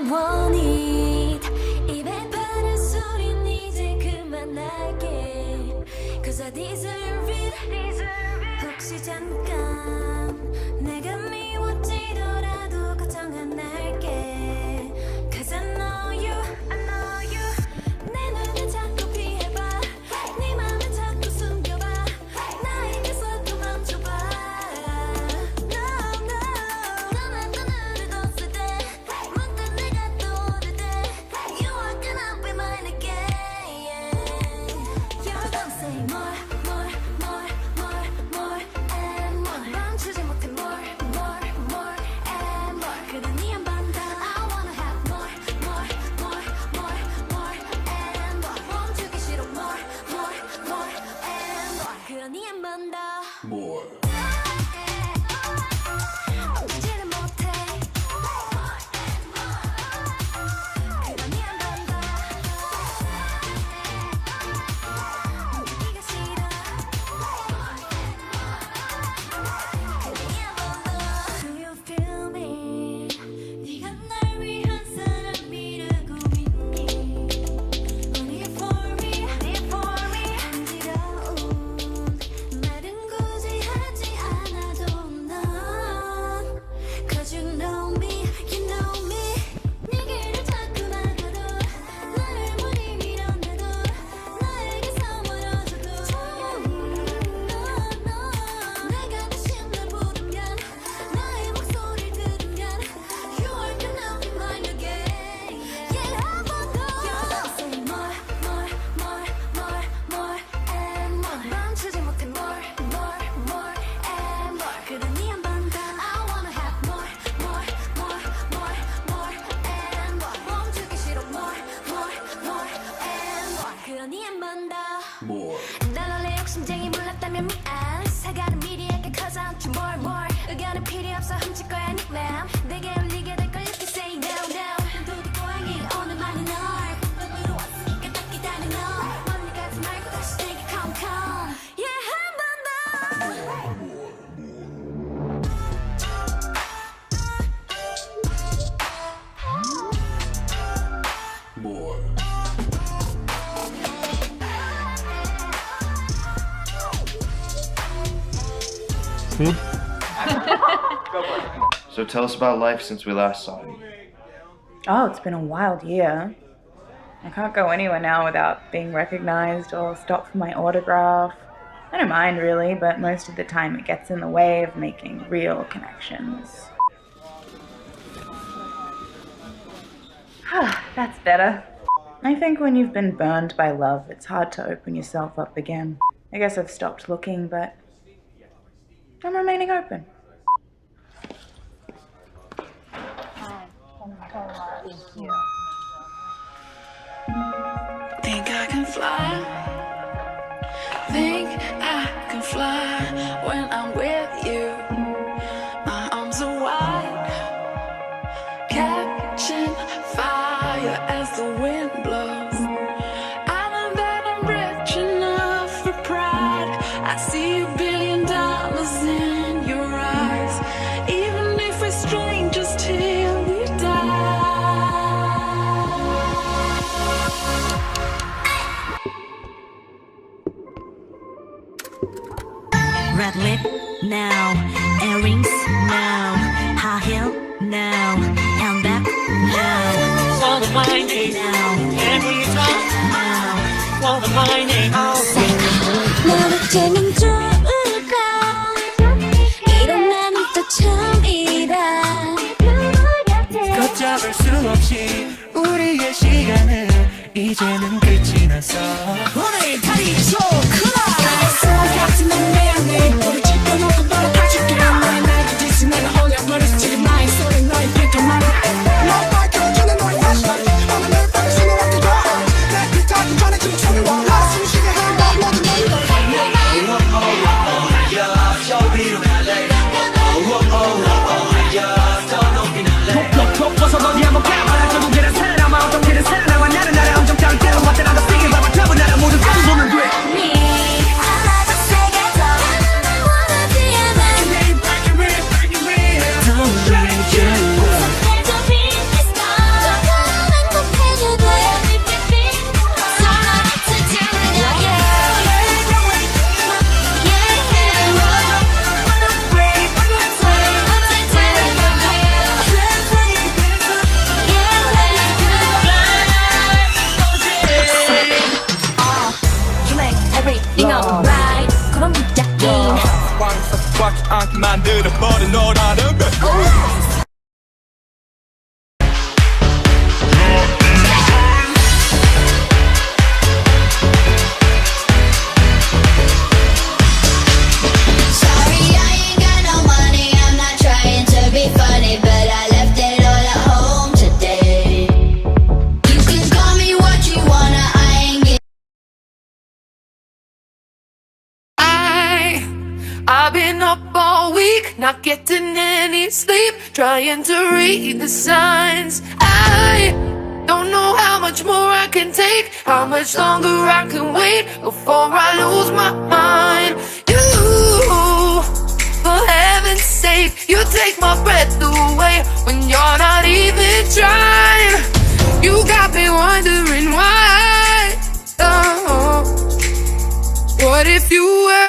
want it. 입에 바른 소린 이제 그만할게. Cause I deserve it. 혹시 잠깐 내가 미워지더라도 걱정 안 할게. Cause I know you. 내 눈을 자꾸 피해봐. 네 맘을 자꾸 숨겨봐. 나에게서 또 멈춰봐. No. 너만 눈을 뒀을 때 문득 내가 떠오를 때 You are gonna be mine again. You're gonna say more and more. 멈추지 못해 more and more. 그러니 한 번 더 I wanna have more and more. 멈추기 싫어 more and more. 그러니 한 번 더 More. 멈추지를 못해 그러니 한 번 더 멈추기가 싫어 그러니 한 번 더 Do you feel me 네가 날 위한 사람이라고 믿니 Only for me 간지러운 말은 굳이 하지 않아도 넌 Cause you know me 네 길을 자꾸 나가도 나를 무리 밀어내도 나에게서 멀어져도 내가 대신 널 부르면 나의 목소리를 들으면 You are gonna be mine again Yeah 한 번 더 You're gonna say more and more 멈추지 못해 more and more 그러니 한 번 더 I wanna have more and more 멈추기 싫어 more and more 그러니 한 번 더 More. 난 원래 욕심쟁이 몰랐다면 미안 사과는 미리 할게 cause I want you more 의견은 필요 없어 훔칠 거야 nickname 내게 울리게 될걸 if you say no 도둑고양이 오늘만이 널 또 왔으니까 딱 기다려 너 멀리 가지 말고 다시 내게 come Yeah 한 번 더 More. So tell us about life since we last saw you. Oh, it's been a wild year. I can't go anywhere now without being recognized or stopped for my autograph. I don't mind really, but most of the time it gets in the way of making real connections. That's better. I think when you've been burned by love, it's hard to open yourself up again. I guess I've stopped looking, but I'm remaining open. Think I can fly. Think I can fly when I'm with you. My arms are wide, catching fire as the wind blows. I know that I'm rich enough for pride. I see $1 billion in your eyes, even if we're strangers till we die. Red lip, no. Earrings, no. High heel, no. Handbag, no. All the money, No. every time, No. all the money. 너를 째면 좋을까 이런 나는 또 처음이라 걷잡을 수 없이 우리의 시간은 이제는 끝이 났어. 오늘 다리 좋구나. 같으면 내 안에 우리 짚어놓고 너를 다줄게 너의 나를 디스 내가 홀려버렸어 지금 나의 소리 너에게 더 말해 너 밝혀주는 너의 패션 오늘 늘 빨리 신호한테 줘 내 비타기 전에 지금 소리 와 나를 숨쉬게 해봐 모든 너희들 톡톡톡 벗어 어디 한번 가봐. 저도 걔를 살아남아 어떻게든 살아남아 나는 나를 엄청 따로 때려 왔다 나도 세게 밟아 잡은 나를 모두 not getting any sleep, trying to read the signs. I don't know how much more I can take, how much longer I can wait before I lose my mind. You, for heaven's sake, you take my breath away when you're not even trying. You got me wondering why. Oh, what if you were